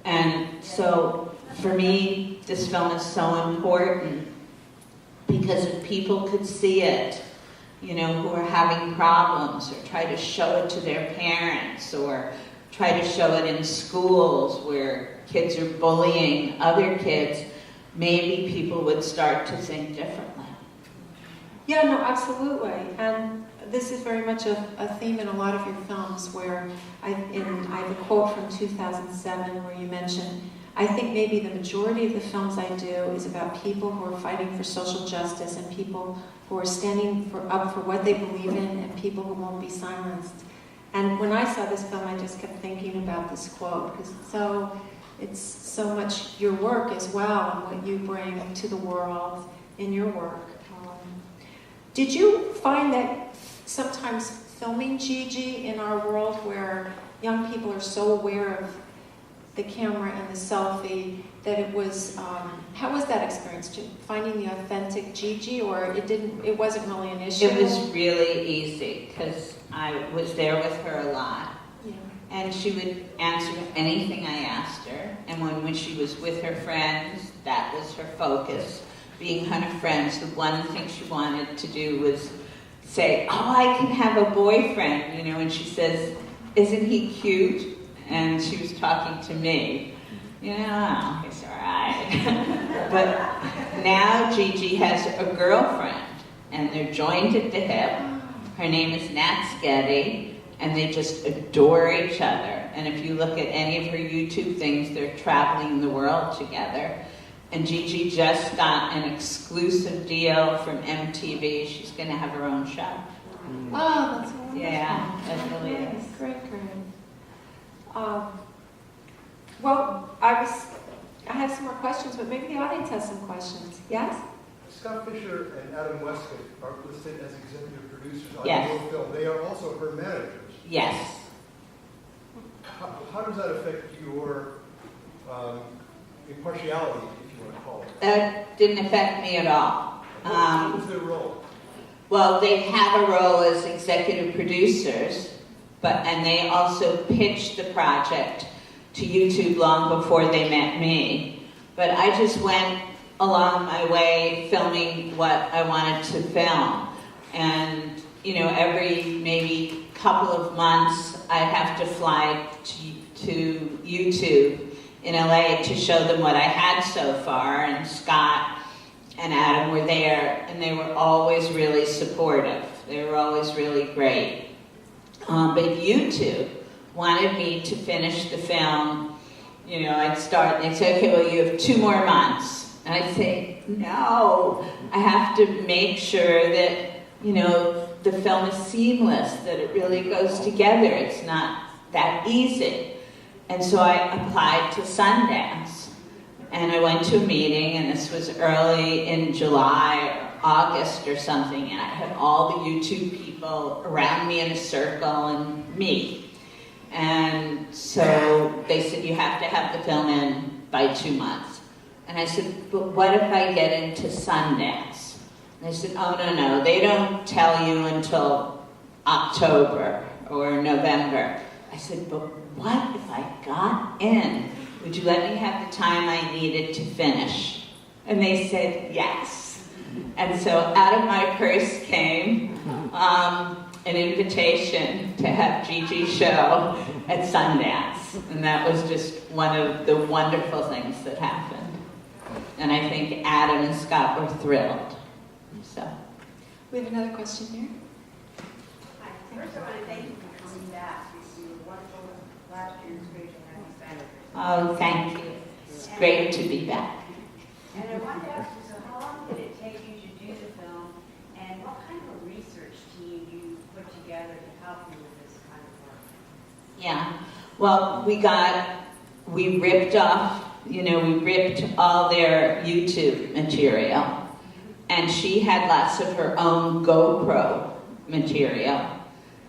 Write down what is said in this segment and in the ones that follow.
And so, for me, this film is so important because if people could see it, you know, who are having problems, or try to show it to their parents, or try to show it in schools where kids are bullying other kids, maybe people would start to think differently. Yeah, no, absolutely. And this is very much a theme in a lot of your films where I have a quote from 2007 where you mentioned, I think maybe the majority of the films I do is about people who are fighting for social justice and people who are standing up for what they believe in and people who won't be silenced. And when I saw this film, I just kept thinking about this quote because it's so much your work as well and what you bring to the world in your work. Did you find that sometimes filming Gigi in our world where young people are so aware of the camera and the selfie that it was, how was that experience? Finding the authentic Gigi, or it wasn't really an issue? It was really easy because I was there with her a lot. Yeah. And she would answer anything I asked her. And when she was with her friends, that was her focus. Being her friends, the one thing she wanted to do was say, oh, I can have a boyfriend, you know, and she says, isn't he cute? And she was talking to me. You know, it's all right. But now Gigi has a girlfriend, and they're joined at the hip. Her name is Nat Sketty, and they just adore each other. And if you look at any of her YouTube things, they're traveling the world together. And Gigi just got an exclusive deal from MTV. She's going to have her own show. Oh, that's wonderful. Yeah, that really is. Great. Well, I have some more questions, but maybe the audience has some questions. Yes? Scott Fisher and Adam Westcott are listed as executive producers on Yes. your film. They are also her managers. Yes. How does that affect your impartiality, if you want to call it? That didn't affect me at all. What was their role? Well, they have a role as executive producers, and they also pitched the project to YouTube long before they met me. But I just went along my way filming what I wanted to film. And, you know, every maybe couple of months, I'd have to fly to YouTube in LA to show them what I had so far, and Scott and Adam were there, and they were always really supportive. They were always really great. But YouTube wanted me to finish the film. You know, I'd start, and they'd say, okay, well, you have 2 more months. And I'd say, no, I have to make sure that, you know, the film is seamless, that it really goes together. It's not that easy. And so I applied to Sundance. And I went to a meeting, and this was early in July or August or something, and I had all the YouTube people around me in a circle and me. And so they said, you have to have the film in by 2 months. And I said, but what if I get into Sundance? And they said, oh, no, they don't tell you until October or November. I said, but what if I got in? Would you let me have the time I needed to finish? And they said, yes. And so out of my purse came an invitation to have Gigi show at Sundance. And that was just one of the wonderful things that happened. And I think Adam and Scott were thrilled. So. We have another question here. Hi. First, I want to thank you for coming back. You were wonderful last year. It's great to have you back. Oh, thank you. It's great to be back. And I wanted to ask you, so how long did it take you to do the film, and what kind of a research team you put together to help you with this kind of work? Yeah. Well, we ripped off, we ripped all their YouTube material. And she had lots of her own GoPro material.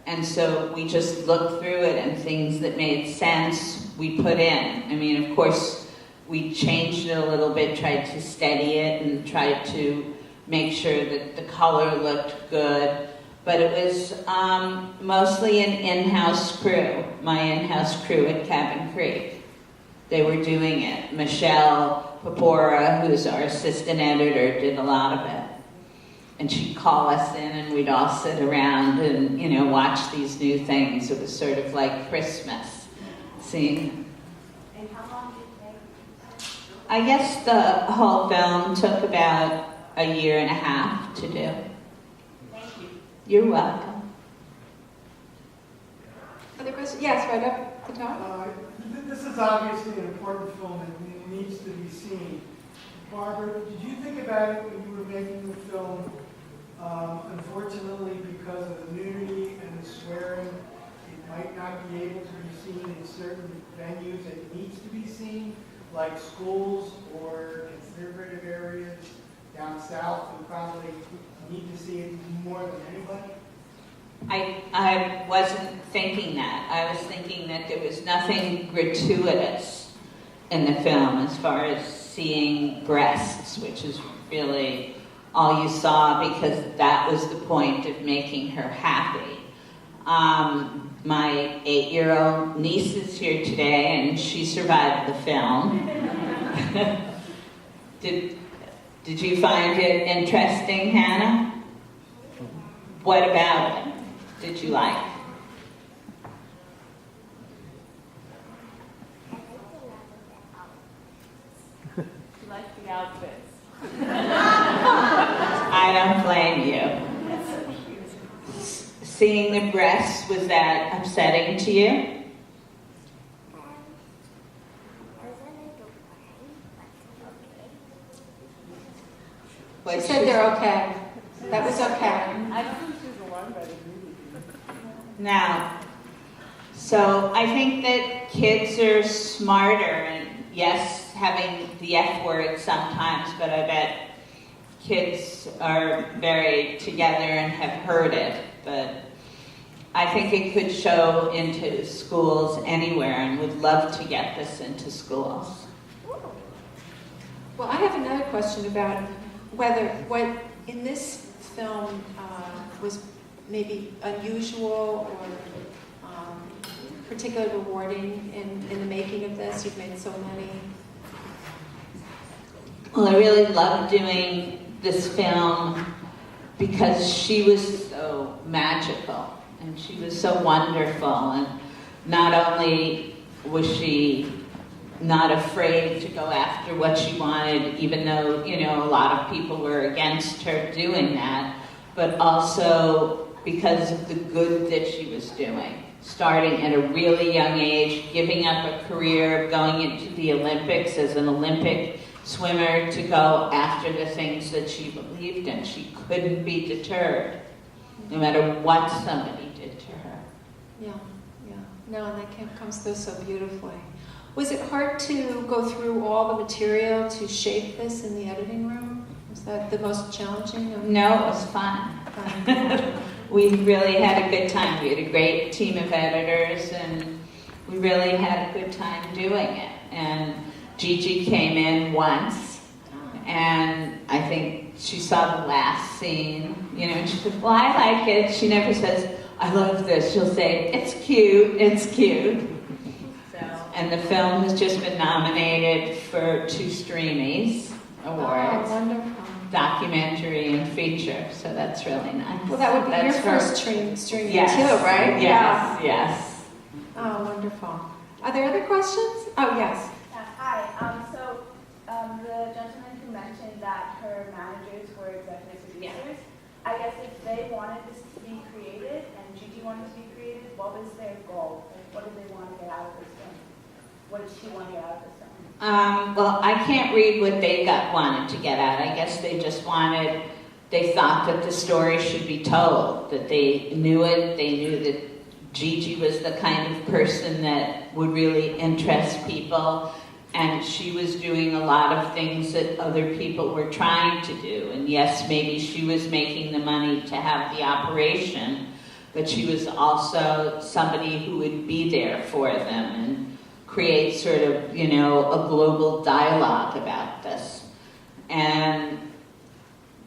And so we just looked through it, and things that made sense we put in. I mean, of course, we changed it a little bit, tried to steady it, and tried to make sure that the color looked good. But it was mostly an in-house crew, my in-house crew at Cabin Creek, they were doing it. Michelle Papora, who's our assistant editor, did a lot of it. And she'd call us in and we'd all sit around and, you know, watch these new things. It was sort of like Christmas, seeing. And how long did it take? I guess the whole film took about a year and a half to do. Thank you. You're welcome. Other questions? Yes, right up the top. This is obviously an important film and it needs to be seen. Barbara, did you think about it when you were making the film? Unfortunately, because of the nudity and the swearing, it might not be able to be seen in certain venues that needs to be seen, like schools or conservative areas down south who probably need to see it more than anybody. I wasn't thinking that. I was thinking that there was nothing gratuitous in the film as far as seeing breasts, which is really all you saw because that was the point of making her happy. My 8-year-old niece is here today and she survived the film. Did you find it interesting, Hannah? What about it did you like? You like the outfits. I don't blame you. Seeing the breasts, was that upsetting to you? She said they're okay. That was okay. I don't think she's alarmed by the movie. Now, so I think that kids are smarter, and yes, having the F word sometimes, but I bet kids are very together and have heard it. But I think it could show into schools anywhere and would love to get this into schools. Well, I have another question about whether what in this film was maybe unusual or particularly rewarding in the making of this. You've made so many. Well, I really loved doing this film because she was so magical and she was so wonderful, and not only was she not afraid to go after what she wanted, even though, you know, a lot of people were against her doing that, but also because of the good that she was doing. Starting at a really young age, giving up a career, going into the Olympics as an Olympic swimmer to go after the things that she believed in. She couldn't be deterred, no matter what somebody did to her. Yeah. No, and that comes through so beautifully. Was it hard to go through all the material to shape this in the editing room? Was that the most challenging? No, it was fun. We really had a good time. We had a great team of editors, and we really had a good time doing it. And Gigi came in once, and I think she saw the last scene, you know, and she said, well, I like it. She never says, I love this. She'll say, it's cute, it's cute. And the film has just been nominated for 2 Streamies awards. Oh, wonderful. Documentary and feature, so that's really nice. Well, that would be That's your her- first streaming Yes, too, right? Yes, yes. Oh, wonderful. Are there other questions? Oh, yes. Hi. The gentleman who mentioned that her managers were executive producers, I guess if they wanted this to be created and Gigi wanted to be created, what was their goal? Like, what did they want to get out of this film? What did she want to get out of this film? Well, I can't read what they wanted to get at. I guess they just wanted, they thought that the story should be told, that they knew it, they knew that Gigi was the kind of person that would really interest people, and she was doing a lot of things that other people were trying to do. And yes, maybe she was making the money to have the operation, but she was also somebody who would be there for them and create sort of, you know, a global dialogue about this. And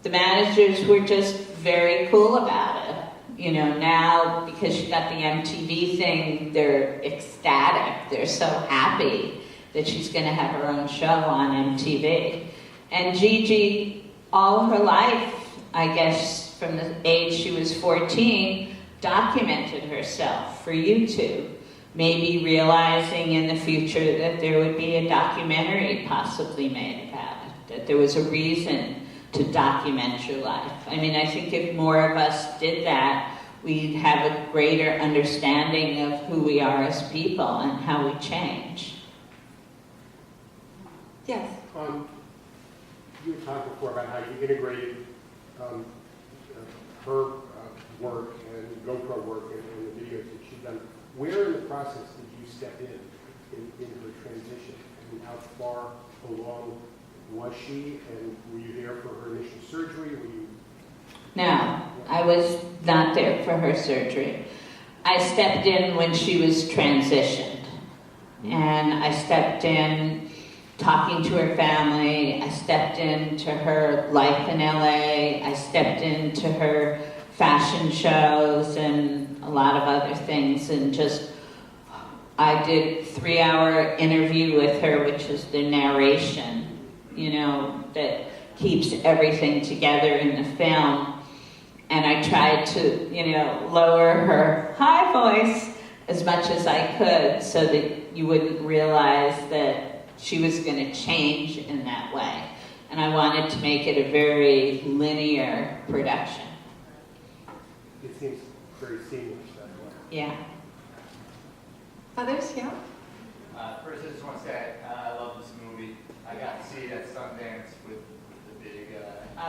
the managers were just very cool about it. You know, now, because she got the MTV thing, they're ecstatic. They're so happy that she's going to have her own show on MTV. And Gigi, all her life, I guess from the age she was 14, documented herself for YouTube, maybe realizing in the future that there would be a documentary possibly made about it, that there was a reason to document your life. I mean, I think if more of us did that, we'd have a greater understanding of who we are as people and how we change. Yes. You had talked before about how you integrated her work and GoPro work and the videos that she'd done. Where in the process did you step in her transition? I mean, how far along was she? And were you there for her initial surgery? Were you? No, I was not there for her surgery. I stepped in when she was transitioned. And I stepped in talking to her family. I stepped into her life in LA. I stepped into her fashion shows and a lot of other things. And just, I did a 3-hour interview with her, which is the narration, you know, that keeps everything together in the film. And I tried to, you know, lower her high voice as much as I could so that you wouldn't realize that she was going to change in that way. And I wanted to make it a very linear production. It seems very seamless that way. Yeah. Others, yeah? First, I just want to say I love this movie. I got to see it at Sundance with the big...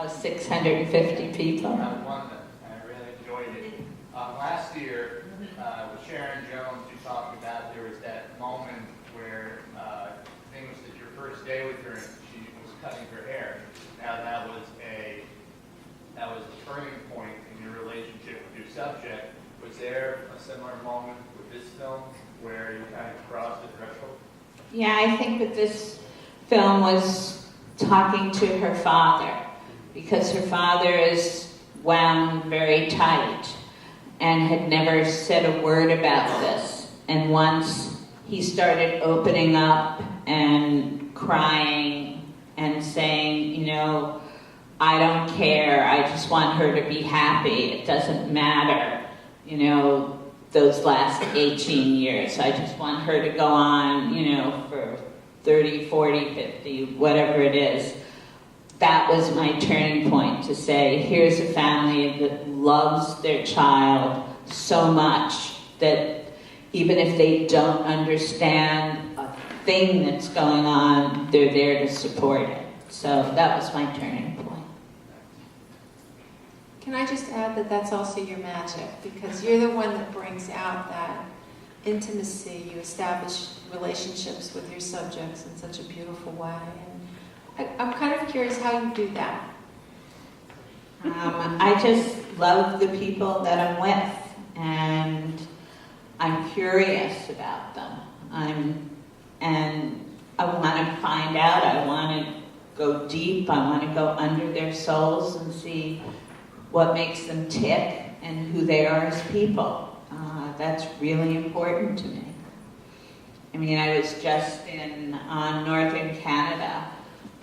650 people. I won them, and I really enjoyed it. Last year, with Sharon Jones, you talked about there was that moment where I think it was your first day with her, and she was cutting her hair. Now that was a turning point in your relationship with your subject. Was there a similar moment with this film where you kind of crossed the threshold? Yeah, I think that this film was talking to her father, because her father is wound very tight and had never said a word about this. And once he started opening up and crying and saying, you know, I don't care, I just want her to be happy, it doesn't matter, you know, those last 18 years. I just want her to go on, you know, for 30, 40, 50, whatever it is. That was my turning point to say, here's a family that loves their child so much that even if they don't understand a thing that's going on, they're there to support it. So that was my turning point. Can I just add that that's also your magic, because you're the one that brings out that intimacy. You establish relationships with your subjects in such a beautiful way. And I'm kind of curious how you do that. I just love the people that I'm with, and I'm curious about them. And I want to find out. I want to go deep. I want to go under their souls and see what makes them tick and who they are as people. That's really important to me. I mean, I was just in northern Canada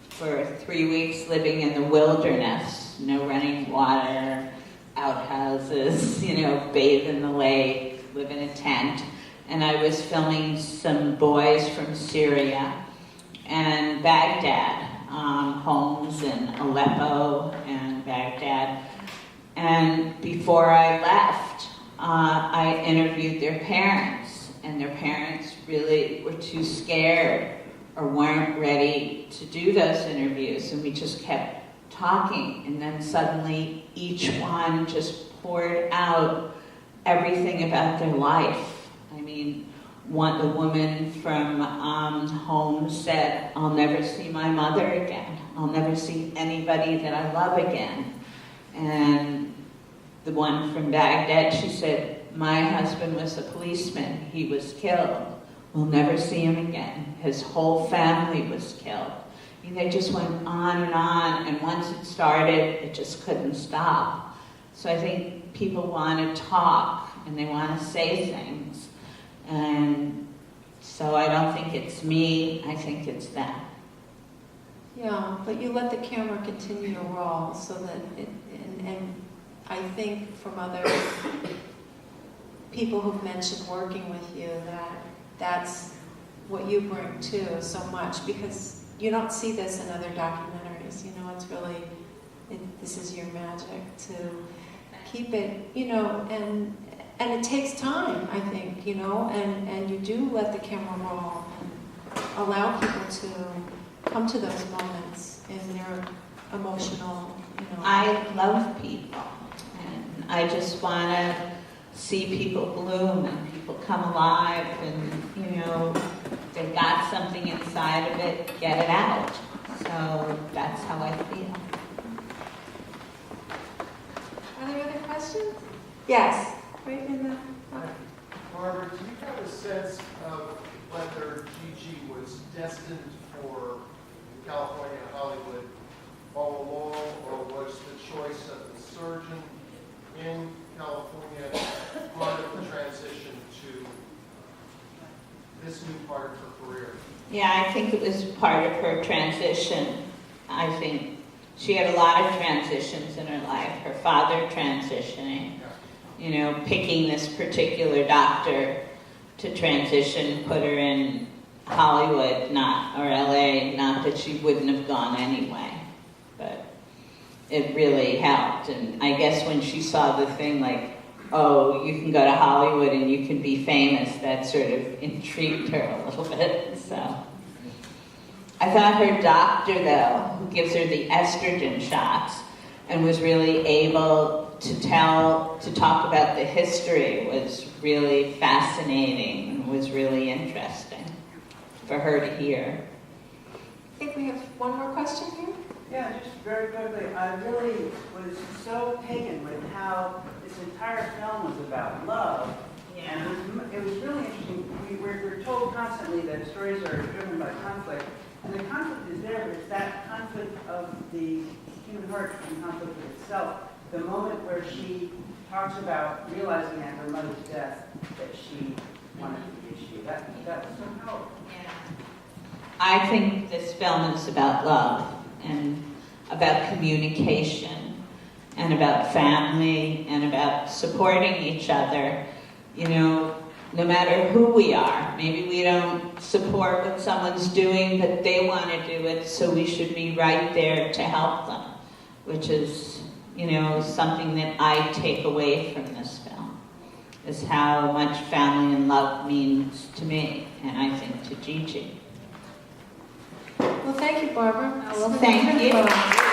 for 3 weeks living in the wilderness, no running water, outhouses, you know, bathe in the lake, live in a tent. And I was filming some boys from Syria and Baghdad, homes in Aleppo and Baghdad. And before I left, I interviewed their parents, and their parents really were too scared or weren't ready to do those interviews, and we just kept talking, and then suddenly each one just poured out everything about their life. I mean, the woman from home said, I'll never see my mother again. I'll never see anybody that I love again. And the one from Baghdad, she said, my husband was a policeman. He was killed. We'll never see him again. His whole family was killed. I mean, they just went on, and once it started, it just couldn't stop. So I think people want to talk, and they want to say things. And so I don't think it's me, I think it's them. Yeah, but you let the camera continue to roll so that and I think from other people who've mentioned working with you that that's what you bring too so much, because you don't see this in other documentaries. You know, it's really, this is your magic to keep it, you know, and it takes time, I think, you know, and you do let the camera roll and allow people to come to those moments in their emotional, you know. I love people, and I just want to see people bloom and people come alive, and, you know, they got something inside of it, get it out. So that's how I feel. Are there other questions? Yes. Right in the Barbara, do you have a sense of whether Gigi was destined for California, Hollywood all along, or was the choice of the surgeon in California part of the transition to this new part of her career? Yeah, I think it was part of her transition. I think she had a lot of transitions in her life. Her father transitioning, you know, picking this particular doctor to transition, put her in Hollywood, or LA, not that she wouldn't have gone anyway, but it really helped. And I guess when she saw the thing like, oh, you can go to Hollywood and you can be famous, that sort of intrigued her a little bit. So I thought her doctor, though, who gives her the estrogen shots and was really able to talk about the history, was really fascinating and was really interesting for her to hear. I think we have one more question here. Yeah, just very quickly, I really was so taken with how this entire film was about love. Yeah. And it was really interesting. We're told constantly that stories are driven by conflict, and the conflict is there, but it's that conflict of the human heart and conflict with itself. The moment where she talks about realizing at her mother's death that she wanted to be she. That was so powerful. Yeah. I think this film is about love and about communication and about family and about supporting each other. You know, no matter who we are, maybe we don't support what someone's doing, but they want to do it, so we should be right there to help them, which is, you know, something that I take away from this film, is how much family and love means to me, and I think to Gigi. Well, thank you, Barbara. Thank you.